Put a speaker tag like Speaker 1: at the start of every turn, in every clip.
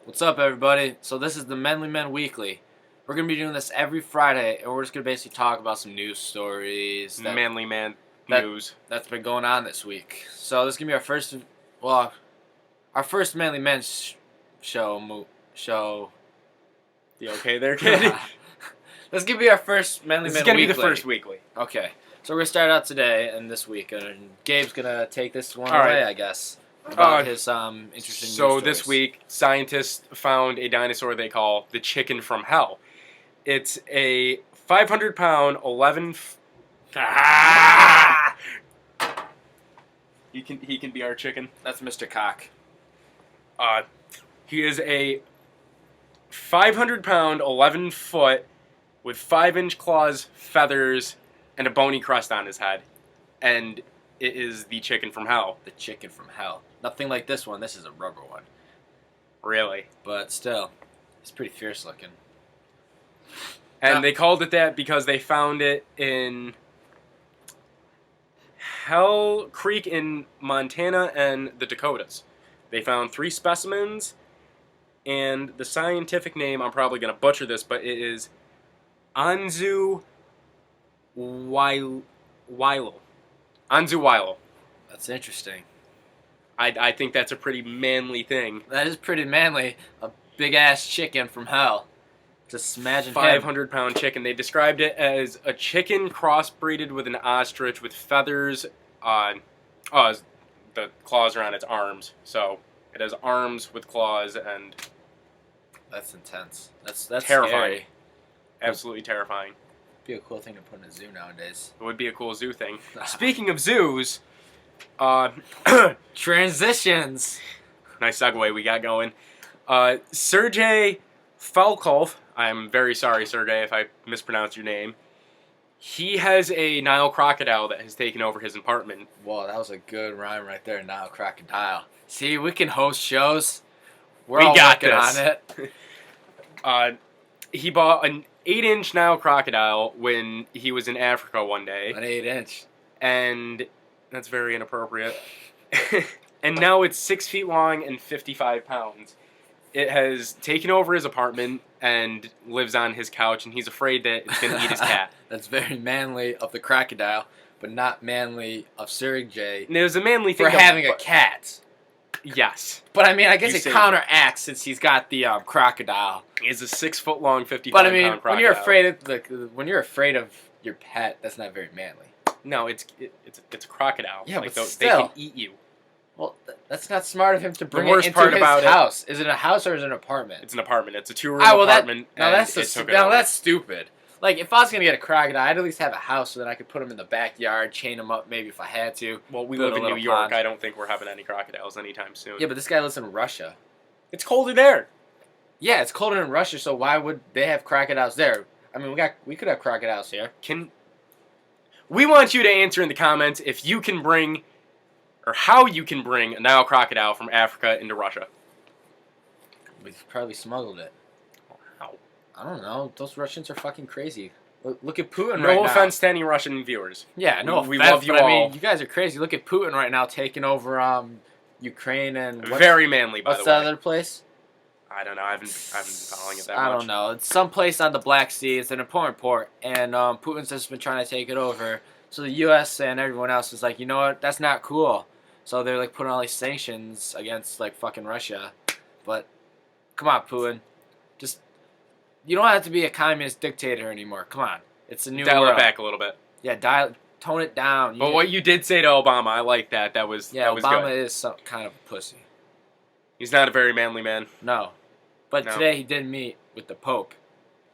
Speaker 1: What's up, everybody? So this is the Manly Men Weekly. We're going to be doing this every Friday, and we're just going to basically talk about some news stories
Speaker 2: Manly Man news.
Speaker 1: that's been going on this week. So this is going to be our first Manly Men show.
Speaker 2: You okay there, kid?
Speaker 1: This is going to be our first Manly Men Weekly.
Speaker 2: This is going to be the first weekly.
Speaker 1: Okay. So we're going to start out today and this week, and Gabe's going to take this one
Speaker 2: All
Speaker 1: away,
Speaker 2: right.
Speaker 1: I guess. About his interesting news stories.
Speaker 2: This week, scientists found a dinosaur they call the chicken from hell. It's a 500-pound, 11. He can be our chicken.
Speaker 1: That's Mr. Cock.
Speaker 2: He is a 500-pound, 11-foot with 5-inch claws, feathers, and a bony crust on his head, and it is the chicken from hell.
Speaker 1: The chicken from hell. Nothing like this one. This is a rubber one.
Speaker 2: Really?
Speaker 1: But still, it's pretty fierce looking.
Speaker 2: And they called it that because they found it in Hell Creek in Montana and the Dakotas. They found 3 specimens, and the scientific name, I'm probably going to butcher this, but it is Anzu Weilo. Anzu Weilo.
Speaker 1: That's interesting.
Speaker 2: I think that's a pretty manly thing.
Speaker 1: That is pretty manly. A big-ass chicken from hell. Just imagine
Speaker 2: 500-pound chicken. They described it as a chicken crossbreeded with an ostrich with feathers on... the claws are on its arms. So it has arms with claws, and...
Speaker 1: That's intense. That's
Speaker 2: terrifying.
Speaker 1: Scary.
Speaker 2: Absolutely terrifying.
Speaker 1: Be a cool thing to put in a zoo nowadays.
Speaker 2: It would be a cool zoo thing. Speaking of zoos...
Speaker 1: Transitions.
Speaker 2: Nice segue we got going. Sergey Falkov, I'm very sorry, Sergey, if I mispronounced your name. He has a Nile crocodile that has taken over his apartment.
Speaker 1: Whoa, that was a good rhyme right there, Nile crocodile. See, we can host shows. We're all working on it.
Speaker 2: He bought an 8-inch Nile crocodile when he was in Africa one day.
Speaker 1: An 8-inch.
Speaker 2: And that's very inappropriate. And now it's 6 feet long and 55 pounds. It has taken over his apartment and lives on his couch, and he's afraid that it's going to eat his cat.
Speaker 1: That's very manly of the crocodile, but not manly of Sergey.
Speaker 2: And it was a manly thing
Speaker 1: for having a cat.
Speaker 2: Yes.
Speaker 1: But I mean, I guess it counteracts since he's got the crocodile.
Speaker 2: It's a 6 foot long, 55
Speaker 1: But I mean,
Speaker 2: pound crocodile.
Speaker 1: when you're afraid of your pet, that's not very manly.
Speaker 2: No, it's a crocodile.
Speaker 1: Yeah,
Speaker 2: like
Speaker 1: but
Speaker 2: they
Speaker 1: still.
Speaker 2: can eat you.
Speaker 1: Well, that's not smart of him to bring
Speaker 2: worst
Speaker 1: it into
Speaker 2: part
Speaker 1: his
Speaker 2: about it-
Speaker 1: house. Is it a house or is it an apartment?
Speaker 2: It's an apartment. It's a 2-room
Speaker 1: Well,
Speaker 2: apartment.
Speaker 1: that's stupid. Like, if I was going to get a crocodile, I'd at least have a house so that I could put him in the backyard, chain him up maybe if I had to.
Speaker 2: Well, we
Speaker 1: Build
Speaker 2: live
Speaker 1: a
Speaker 2: in New
Speaker 1: little
Speaker 2: York.
Speaker 1: pond.
Speaker 2: I don't think we're having any crocodiles anytime soon.
Speaker 1: Yeah, but this guy lives in Russia.
Speaker 2: It's colder there.
Speaker 1: Yeah, it's colder in Russia, so why would they have crocodiles there? I mean, we could have crocodiles here.
Speaker 2: We want you to answer in the comments if you can bring, or how you can bring a Nile crocodile from Africa into Russia.
Speaker 1: We've probably smuggled it.
Speaker 2: How?
Speaker 1: I don't know. Those Russians are fucking crazy. Look at Putin right now.
Speaker 2: No offense to any Russian viewers.
Speaker 1: Yeah, no
Speaker 2: we
Speaker 1: offense,
Speaker 2: love you
Speaker 1: but
Speaker 2: all.
Speaker 1: I mean, you guys are crazy. Look at Putin right now taking over Ukraine and
Speaker 2: Very manly, by the way.
Speaker 1: what's the other place?
Speaker 2: I don't know. I haven't been following it that
Speaker 1: I
Speaker 2: much.
Speaker 1: don't know. It's some place on the Black Sea. It's an important port, and Putin's just been trying to take it over. So the U.S. and everyone else is like, you know what? That's not cool. So they're like putting all these sanctions against like fucking Russia. But come on, Putin. Just you don't have to be a communist dictator anymore. Come on. It's a new
Speaker 2: Dial
Speaker 1: world.
Speaker 2: it back a little bit.
Speaker 1: Yeah, tone it down.
Speaker 2: But what you did say to Obama, I like that. That was
Speaker 1: Obama
Speaker 2: good.
Speaker 1: is some kind of a pussy.
Speaker 2: He's not a very manly man.
Speaker 1: No. But
Speaker 2: No.
Speaker 1: today he did meet with the Pope.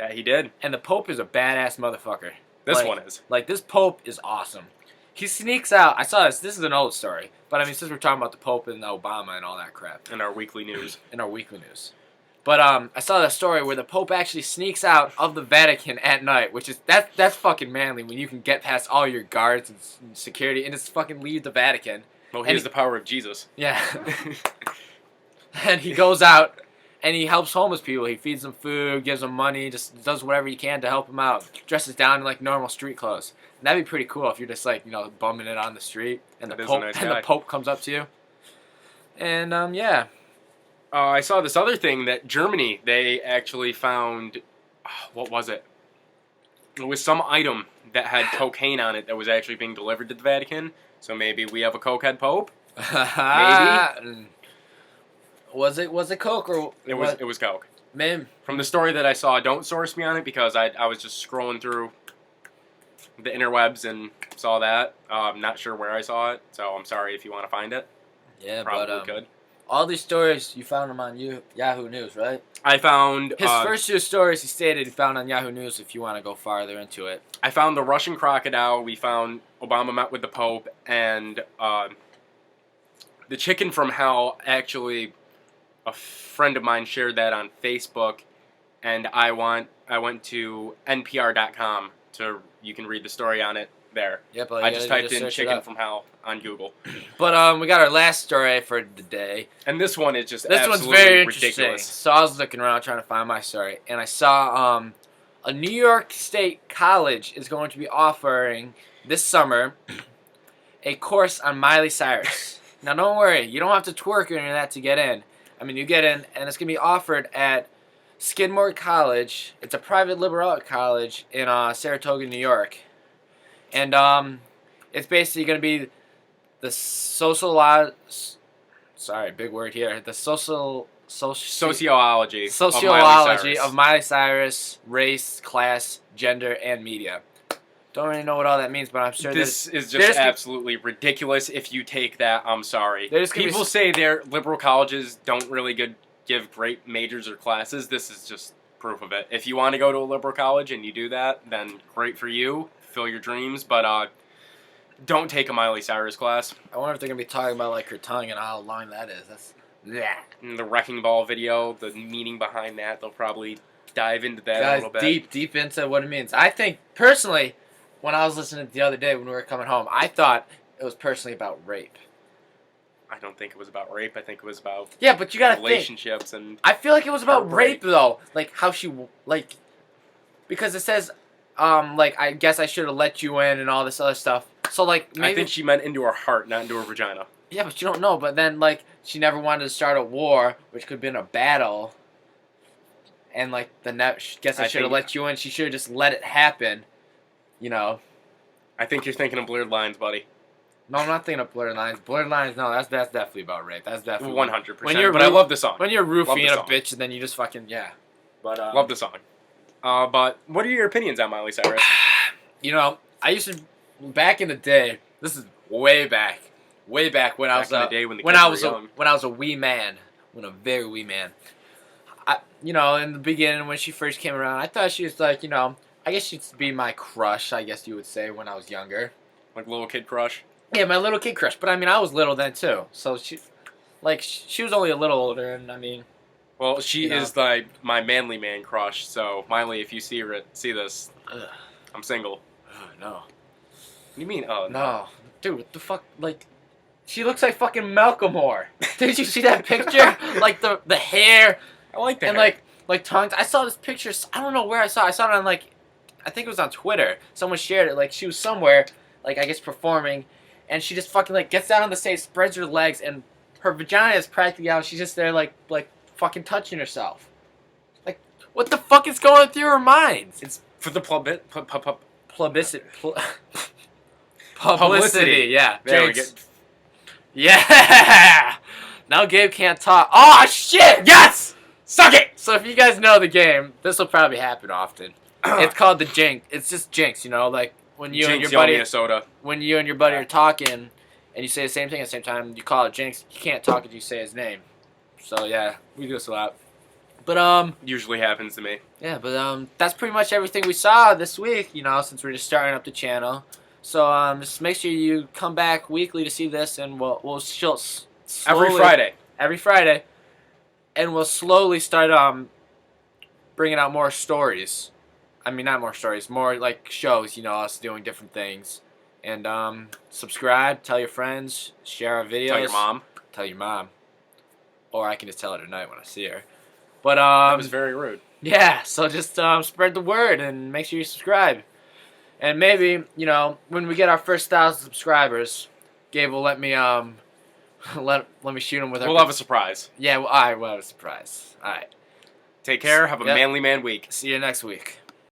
Speaker 2: Yeah, he did.
Speaker 1: And the Pope is a badass motherfucker.
Speaker 2: This one is.
Speaker 1: Like, this Pope is awesome. He sneaks out. I saw this. This is an old story. But, I mean, since we're talking about the Pope and Obama and all that crap.
Speaker 2: In our weekly news.
Speaker 1: But I saw the story where the Pope actually sneaks out of the Vatican at night, which is that's fucking manly when you can get past all your guards and security and just fucking leave the Vatican.
Speaker 2: Well, he has the power of Jesus.
Speaker 1: Yeah. And he goes out and he helps homeless people. He feeds them food, gives them money, just does whatever he can to help them out. Dresses down in like normal street clothes. And that'd be pretty cool if you're just like, bumming it on the street and the Pope comes up to you. And yeah.
Speaker 2: I saw this other thing that Germany, they actually found, what was it? It was some item that had cocaine on it that was actually being delivered to the Vatican. So maybe we have a cokehead pope. Maybe.
Speaker 1: Was it Coke or
Speaker 2: It was coke.
Speaker 1: Man,
Speaker 2: From the story that I saw, don't source me on it because I was just scrolling through the interwebs and saw that. I'm not sure where I saw it, so I'm sorry if you want to find it.
Speaker 1: yeah,
Speaker 2: Probably
Speaker 1: but
Speaker 2: could.
Speaker 1: all these stories you found them on Yahoo News, right?
Speaker 2: I found
Speaker 1: His first two stories he stated he found on Yahoo News. If you want to go farther into it,
Speaker 2: I found the Russian crocodile. We found Obama met with the Pope, and the chicken from hell. Actually, a friend of mine shared that on Facebook, and I went to NPR.com to you can read the story on it there.
Speaker 1: yep.
Speaker 2: I just typed in chicken from hell on Google.
Speaker 1: But we got our last story for the day.
Speaker 2: And this one is just
Speaker 1: This one's
Speaker 2: absolutely
Speaker 1: very interesting.
Speaker 2: ridiculous.
Speaker 1: So I was looking around trying to find my story, and I saw a New York State college is going to be offering this summer a course on Miley Cyrus. Now, don't worry, you don't have to twerk or any of that to get in. I mean, you get in, and it's going to be offered at Skidmore College. It's a private liberal arts college in Saratoga, New York. And it's basically going to be the sorry, big word here. The
Speaker 2: Sociology
Speaker 1: of Miley Cyrus, race, class, gender, and media. Don't really know what all that means, but I'm sure
Speaker 2: this is just absolutely ridiculous. If you take that, I'm sorry. People say their liberal colleges don't really give great majors or classes. This is just proof of it. If you want to go to a liberal college and you do that, then great for you. Fill your dreams, but don't take a Miley Cyrus class.
Speaker 1: I wonder if they're gonna be talking about like her tongue and how long that is. That's
Speaker 2: And the Wrecking Ball video, the meaning behind that, they'll probably dive into that a little bit.
Speaker 1: Deep into what it means. I think personally, when I was listening the other day when we were coming home, I thought it was personally about rape.
Speaker 2: I don't think it was about rape. I think it was about
Speaker 1: but you gotta
Speaker 2: relationships
Speaker 1: think.
Speaker 2: and.
Speaker 1: I feel like it was about rape though, like how she because it says I guess I should have let you in and all this other stuff. So like maybe
Speaker 2: I think she meant into her heart, not into her vagina.
Speaker 1: Yeah, but you don't know. But then she never wanted to start a war, which could have been a battle. And guess I should have let you in. She should have just let it happen. You know.
Speaker 2: I think you're thinking of Blurred Lines, buddy.
Speaker 1: No, I'm not thinking of Blurred Lines. Blurred Lines, no, that's definitely about rape. That's definitely
Speaker 2: 100%. But I love the song.
Speaker 1: When you're roofing a bitch and then you just fucking But
Speaker 2: love the song. But what are your opinions on Miley Cyrus?
Speaker 1: You know, I used to back in the day. This is way back when I was a wee man, when a very wee man. In the beginning when she first came around, I thought she was I guess she'd be my crush. I guess you would say when I was younger,
Speaker 2: like little kid crush.
Speaker 1: Yeah, my little kid crush. But I mean, I was little then too. So she was only a little older, and I mean.
Speaker 2: Well, she is my manly man crush. So Miley, if you see this, I'm single.
Speaker 1: Oh, no.
Speaker 2: What do you mean? Oh
Speaker 1: no, dude, what the fuck? She looks like fucking Malcolm Moore. Did you see that picture? The hair.
Speaker 2: I like that.
Speaker 1: And like tongues. I saw this picture. I don't know where I saw it. I saw it on I think it was on Twitter. Someone shared it. She was somewhere, I guess performing, and she just fucking gets down on the stage, spreads her legs, and her vagina is practically out. She's just there like fucking touching herself. What the fuck is going through her mind?
Speaker 2: It's for the
Speaker 1: publicity. Yeah.
Speaker 2: There we go.
Speaker 1: Yeah. Now Gabe can't talk. Oh shit! Yes.
Speaker 2: Suck it!
Speaker 1: So if you guys know the game, this will probably happen often. It's called the Jinx. It's just Jinx, when you and your buddy, when you and your buddy are talking, and you say the same thing at the same time, you call it Jinx. You can't talk if you say his name. So yeah, we do this a lot. But
Speaker 2: usually happens to me.
Speaker 1: Yeah, but that's pretty much everything we saw this week. Since we're just starting up the channel. So just make sure you come back weekly to see this, and we'll slowly, every Friday. And we'll slowly start bringing out more stories. I mean, not more stories, more shows, us doing different things. And subscribe, tell your friends, share our videos. Tell your mom. Or I can just tell her tonight when I see her. But
Speaker 2: that was very rude.
Speaker 1: Yeah, so just spread the word and make sure you subscribe. And maybe, when we get our first 1,000 subscribers, Gabe will let me let me shoot him with our.
Speaker 2: We'll have a surprise.
Speaker 1: Yeah, well, all right, we'll have a surprise. All right.
Speaker 2: Take care. Have a
Speaker 1: Yep.
Speaker 2: manly man week.
Speaker 1: See you next week.